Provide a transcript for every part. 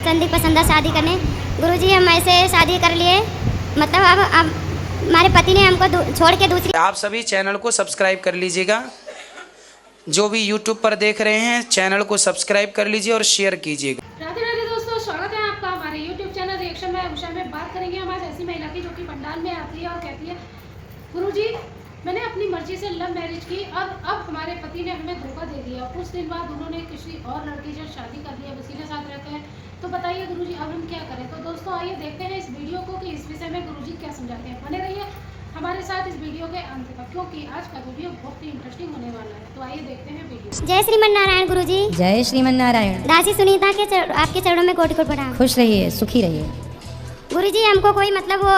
संदीप पसंदा शादी करने। गुरुजी हम ऐसे शादी कर लिए, मतलब अब हमारे पति ने हमको छोड़ के दूसरी। आप सभी चैनल को सब्सक्राइब कर लीजिएगा। जो भी यूट्यूब पर देख रहे हैं चैनल को सब्सक्राइब कर लीजिए और शेयर कीजिएगा। राधे राधे दोस्तों, स्वागत है आपका हमारे यूट्यूब चैनल रिएक्शन में। उषा में बात करेंगे हम आज ऐसी महिला की जो कि पंडाल में आती है और कहती है, गुरुजी मैंने अपनी मर्जी से लव मैरिज की और अब हमारे पति ने हमें धोखा दे दिया। कुछ दिन बाद उन्होंने किसी और लड़की से शादी कर ली, उसी के साथ रहते हैं। तो बताइए गुरुजी अब हम क्या करें। तो दोस्तों आइए देखते हैं इस वीडियो को कि इस विषय में गुरुजी क्या समझाते हैं। बने रहिए हमारे साथ इस वीडियो के अंत तक, क्योंकि आज का वीडियो बहुत ही इंटरेस्टिंग होने वाला है। तो आइए देखते हैं वीडियो। जय श्रीमन नारायण गुरुजी। जय श्रीमन नारायण। दासी सुनीता के आपके चरणों में कोटि कोटि प्रणाम। खुश रहिए, सुखी रहिए। गुरुजी हमको कोई मतलब वो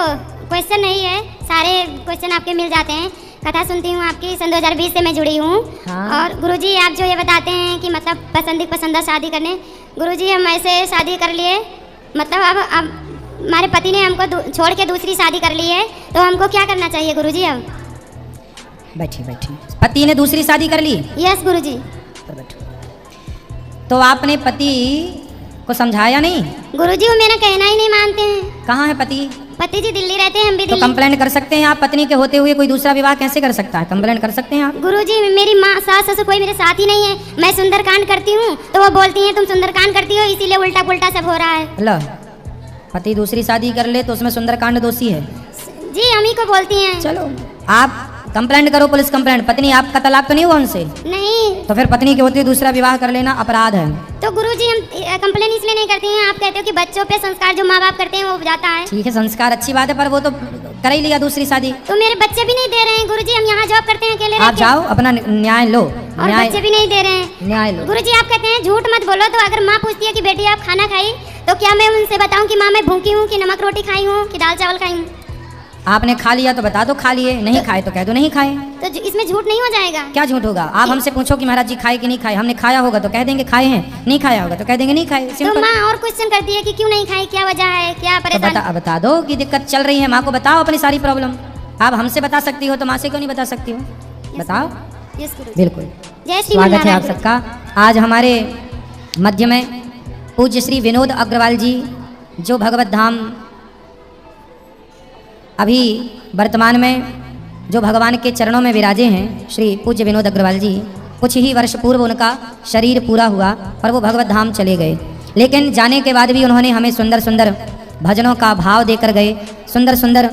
क्वेश्चन नहीं है, सारे क्वेश्चन आपके मिल जाते हैं। कथा सुनती हूँ आपकी, सन 2020 से मैं जुड़ी हूँ। हाँ। और गुरुजी आप जो ये बताते हैं कि मतलब पसंदा शादी करने। गुरुजी हम ऐसे शादी कर लिए, मतलब अब हमारे पति ने हमको छोड़ के दूसरी शादी कर ली है, तो हमको क्या करना चाहिए गुरुजी अब? बैठिए बैठिए। पति ने दूसरी शादी कर ली? यस गुरुजी। तो बैठो। तो आपने पति को समझाया नहीं? गुरुजी वो मेरा कहना ही नहीं मानते हैं। कहाँ है पति? पति जी दिल्ली रहते हैं, हम भी तो दिल्ली। कंप्लेंट कर सकते हैं आप। पत्नी के होते हुए कोई दूसरा विवाह कैसे कर सकता है? कंप्लेंट कर सकते हैं आप। गुरुजी मेरी माँ सास ससुर कोई मेरे साथ ही नहीं है। मैं सुंदरकांड करती हूँ तो वो बोलती हैं तुम सुंदरकांड करती हो, इसीलिए उल्टा पुल्टा सब हो रहा है। लो, पति दूसरी शादी कर ले तो उसमें सुंदरकांड दोषी है? जी हम ही को बोलती हैं। चलो आप कंप्लेंट करो, पुलिस कंप्लेंट। पत्नी आपका तलाक तो नहीं हुआ उनसे? नहीं। तो फिर पत्नी के होते हुए दूसरा विवाह कर लेना अपराध है। तो गुरुजी हम कंप्लेन इसलिए नहीं करती हैं, आप कहते हो कि बच्चों पे संस्कार जो माँ बाप करते हैं वो जाता है। ठीक है, संस्कार अच्छी बात है, पर वो तो कर ही लिया दूसरी शादी। तो मेरे बच्चे भी नहीं दे रहे हैं गुरुजी, हम यहाँ जॉब करते हैं अकेले आप जाओ अपना न्याय लो। और न्याय बच्चे भी नहीं दे रहे हैं। न्याय लो। गुरुजी आप कहते हैं झूठ मत बोलो, तो अगर माँ पूछती है कि बेटी आप खाना खाई, तो क्या मैं उनसे बताऊं कि माँ मैं भूखी हूँ, कि नमक रोटी खाई हूँ, कि दाल चावल खाई हूँ? आपने खा लिया तो बता दो खा लिए, नहीं खाए तो कह दो नहीं खाए। तो इसमें झूठ नहीं हो जाएगा? क्या झूठ होगा? आप हमसे पूछो कि महाराज जी खाए कि नहीं खाए। हमने खाया होगा तो कह देंगे खाए हैं, नहीं खाया होगा तो कह देंगे नहीं खाए। तो सिंपल। माँ और क्वेश्चन करती है कि क्यों नहीं खाई, क्या वजह है, क्या तो परेशानी? बता दो कि दिक्कत चल रही है, माँ को बताओ अपनी सारी प्रॉब्लम। आप हमसे बता सकती हो तो माँ से क्यों नहीं बता सकती हो? बताओ। यस गुरुजी। बिल्कुल। जय श्री स्वागत है आप सबका। आज हमारे मध्य में पूज्य श्री विनोद अग्रवाल जी, जो भगवत धाम अभी वर्तमान में जो भगवान के चरणों में विराजे हैं, श्री पूज्य विनोद अग्रवाल जी, कुछ ही वर्ष पूर्व उनका शरीर पूरा हुआ और वो भगवत धाम चले गए। लेकिन जाने के बाद भी उन्होंने हमें सुंदर सुंदर भजनों का भाव देकर गए, सुंदर सुंदर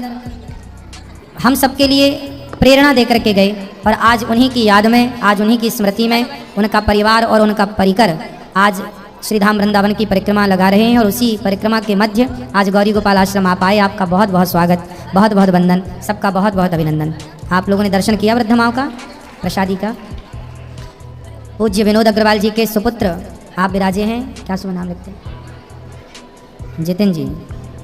हम सबके लिए प्रेरणा देकर के गए। और आज उन्हीं की याद में, आज उन्हीं की स्मृति में उनका परिवार और उनका परिकर आज श्रीधाम वृंदावन की परिक्रमा लगा रहे हैं। और उसी परिक्रमा के मध्य आज गौरी गोपाल आश्रम आप आए। आपका बहुत बहुत स्वागत, बहुत बहुत वंदन, सबका बहुत बहुत अभिनंदन। आप लोगों ने दर्शन किया वृद्ध माँ का, प्रसादी का। पूज्य विनोद अग्रवाल जी के सुपुत्र आप विराजे हैं, क्या शुभ नाम लिखते हैं? जितिन जी,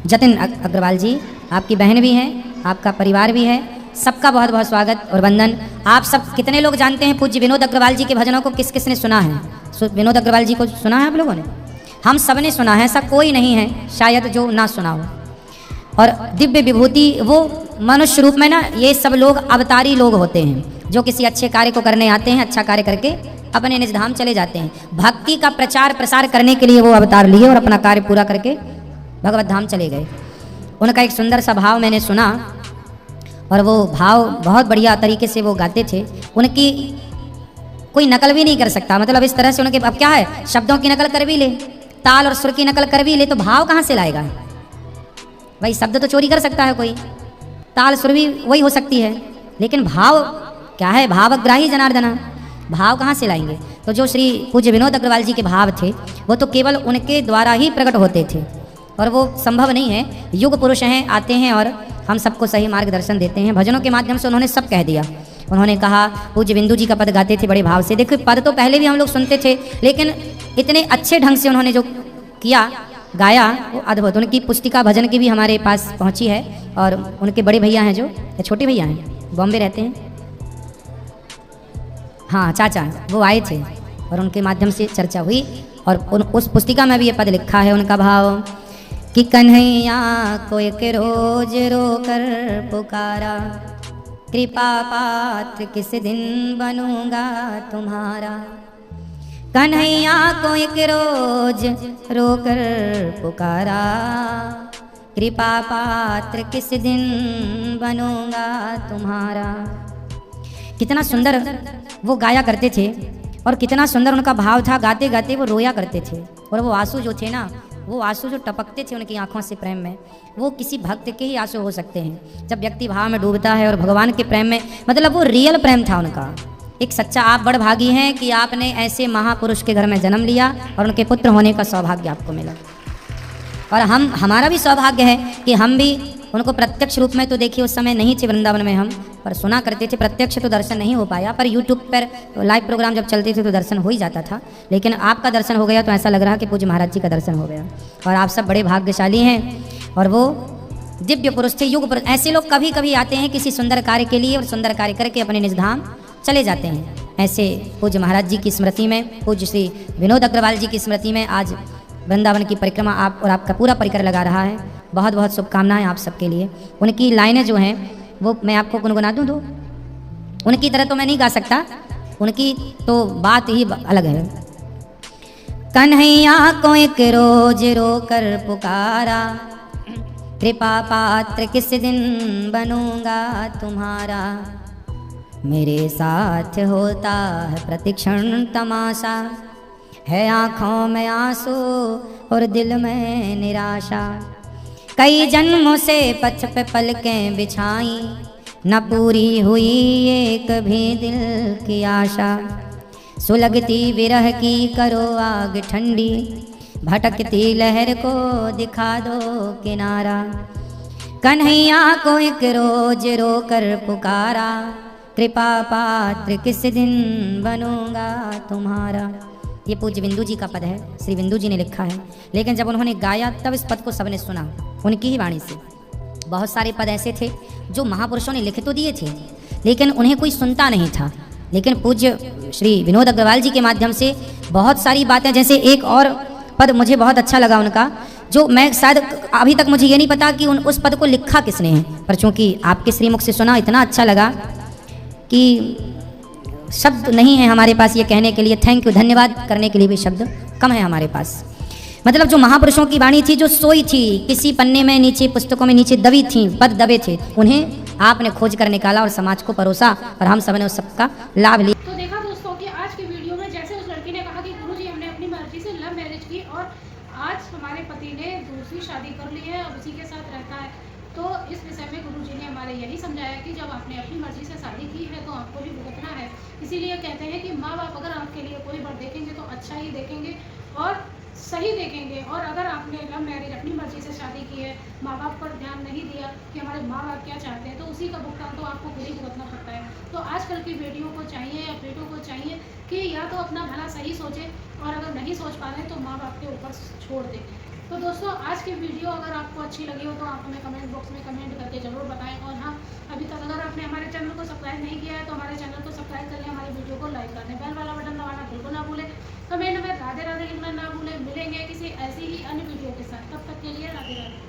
जतिन अग्रवाल जी, आपकी बहन भी हैं, आपका परिवार भी है। सबका बहुत बहुत स्वागत और वंदन। आप सब कितने लोग जानते हैं पूज्य विनोद अग्रवाल जी के भजनों को? किस किस ने सुना है? विनोद अग्रवाल जी को सुना है आप लोगों ने? हम सब ने सुना है, ऐसा कोई नहीं है शायद जो ना सुना हो। और दिव्य विभूति, वो मनुष्य रूप में ना, ये सब लोग अवतारी लोग होते हैं जो किसी अच्छे कार्य को करने आते हैं, अच्छा कार्य करके अपने निज धाम चले जाते हैं। भक्ति का प्रचार प्रसार करने के लिए वो अवतार लिए और अपना कार्य पूरा करके भगवत धाम चले गए। उनका एक सुंदर सा भाव मैंने सुना और वो भाव बहुत बढ़िया तरीके से वो गाते थे। उनकी कोई नकल भी नहीं कर सकता, मतलब इस तरह से उनके, अब क्या है, शब्दों की नकल कर भी ले, ताल और सुर की नकल कर भी ले, तो भाव कहाँ से लाएगा भाई? शब्द तो चोरी कर सकता है कोई, ताल सुर भी वही हो सकती है, लेकिन भाव क्या है? भावग्राही जनार्दना, भाव कहाँ से लाएंगे? तो जो श्री पूज्य विनोद अग्रवाल जी के भाव थे वो तो केवल उनके द्वारा ही प्रकट होते थे और वो संभव नहीं है। युग पुरुष हैं, आते हैं और हम सबको सही मार्गदर्शन देते हैं। भजनों के माध्यम से उन्होंने सब कह दिया। उन्होंने कहा, पूज्य बिंदु जी का पद गाते थे बड़े भाव से। देखो पद तो पहले भी हम लोग सुनते थे, लेकिन इतने अच्छे ढंग से उन्होंने जो किया, गाया, वो अद्भुत। उनकी पुस्तिका भजन की भी हमारे पास पहुंची है और उनके बड़े भैया हैं, जो छोटे भैया हैं, बॉम्बे रहते हैं, हाँ चाचा, वो आए थे और उनके माध्यम से चर्चा हुई। और उस पुस्तिका में भी ये पद लिखा है, उनका भाव कि कन्हैया को एक रोज रोकर पुकारा, कृपा पात्र किस दिन बनूंगा तुम्हारा। कन्हैया को एक रोज रोकर पुकारा, कृपा पात्र किस दिन बनूंगा तुम्हारा। कितना सुंदर वो गाया करते थे और कितना सुंदर उनका भाव था। गाते गाते वो रोया करते थे और वो आंसू जो थे ना, वो आंसू जो टपकते थे उनकी आंखों से प्रेम में, वो किसी भक्त के ही आंसू हो सकते हैं जब व्यक्ति भाव में डूबता है और भगवान के प्रेम में, मतलब वो रियल प्रेम था उनका। एक सच्चा, आप बड़ भागी हैं कि आपने ऐसे महापुरुष के घर में जन्म लिया और उनके पुत्र होने का सौभाग्य आपको मिला। और हमारा भी सौभाग्य है कि हम भी उनको प्रत्यक्ष रूप में तो देखिए उस समय नहीं थे वृंदावन में हम, पर सुना करते थे, प्रत्यक्ष तो दर्शन नहीं हो पाया, पर यूट्यूब पर लाइव प्रोग्राम जब चलते थे तो दर्शन हो ही जाता था। लेकिन आपका दर्शन हो गया तो ऐसा लग रहा कि पूज्य महाराज जी का दर्शन हो गया। और आप सब बड़े भाग्यशाली हैं और वो दिव्य पुरुष थे, युग पुरुष। ऐसे लोग कभी कभी आते हैं किसी सुंदर कार्य के लिए और सुंदर कार्य करके अपने निज धाम चले जाते हैं। ऐसे पूज्य महाराज जी की स्मृति में, पूज्य श्री विनोद अग्रवाल जी की स्मृति में आज वृंदावन की परिक्रमा आप और आपका पूरा परिकर लगा रहा है। बहुत बहुत शुभकामनाएं आप सबके लिए। उनकी लाइनें जो हैं वो मैं आपको गुनगुना दूँ तो उनकी तरह तो मैं नहीं गा सकता, उनकी तो बात ही अलग है। कन्हैया को एक रोज रोकर पुकारा, कृपा पात्र किस दिन बनूंगा तुम्हारा। मेरे साथ होता है प्रतिक्षण तमाशा, है आँखों में आंसू और दिल में निराशा। कई जन्मों से पथ पे पलकें बिछाई, न पूरी हुई एक भी दिल की आशा। सुलगती विरह की करो आग ठंडी, भटकती लहर को दिखा दो किनारा। कन्हैया को एक रोज रोकर पुकारा, कृपा पात्र किस दिन बनूंगा तुम्हारा। ये पूज्य बिंदु जी का पद है, श्री बिंदु जी ने लिखा है। लेकिन जब उन्होंने गाया तब इस पद को सबने सुना उनकी ही वाणी से। बहुत सारे पद ऐसे थे जो महापुरुषों ने लिख तो दिए थे लेकिन उन्हें कोई सुनता नहीं था। लेकिन पूज्य श्री विनोद अग्रवाल जी के माध्यम से बहुत सारी बातें, जैसे एक और पद मुझे बहुत अच्छा लगा उनका, जो मैं शायद अभी तक मुझे ये नहीं पता कि उस पद को लिखा किसने है, पर चूंकि आपके श्रीमुख से सुना इतना अच्छा लगा कि शब्द नहीं है हमारे पास ये कहने के लिए। थैंक यू, धन्यवाद करने के लिए भी शब्द कम है हमारे पास। मतलब जो महापुरुषों की वाणी थी, जो सोई थी किसी पन्ने में नीचे, पुस्तकों में नीचे दबी थी, पद दबे थे, उन्हें आपने खोज कर निकाला और समाज को परोसा और हम सब ने उस सबका लाभ लिया। तो देखा दोस्तों कि आज की वीडियो में जैसे उस लड़की ने कहा कि गुरुजी हमने अपनी मर्जी से लव मैरिज की और आज हमारे पति ने दूसरी शादी कर ली है और उसी के साथ रहता है। तो इस विषय में गुरुजी ने हमारे यही समझाया कि जब आपने अपनी मर्जी से शादी की है तो आपको भी भुगतना है। इसीलिए कहते हैं कि माँ बाप अगर आपके लिए कोई बर देखेंगे तो अच्छा ही देखेंगे और सही देखेंगे। और अगर आपने लव मैरिज अपनी मर्जी से शादी की है, माँ बाप पर ध्यान नहीं दिया कि हमारे माँ बाप क्या चाहते हैं, तो उसी का भुगतान तो आपको खुद ही भुगतना पड़ता है। तो आजकल की बेटियों को चाहिए या बेटों को चाहिए कि या तो अपना भला सही सोचे और अगर नहीं सोच पा रहे हैं तो माँ बाप के ऊपर छोड़ दें। तो दोस्तों आज की वीडियो अगर आपको अच्छी लगी हो तो आप हमें कमेंट बॉक्स में कमेंट करके ज़रूर बताएं। और हाँ, अभी तक अगर आपने हमारे चैनल को सब्सक्राइब नहीं किया है तो हमारे चैनल को सब्सक्राइब करें, हमारे वीडियो को लाइक करने, बेल वाला बटन दबाना बिल्कुल ना भूलें, कमेंट में राधे राधे लिखना ना भूलें। मिलेंगे किसी ऐसी ही अन्य वीडियो के साथ, तब तक के लिए राधे राधे।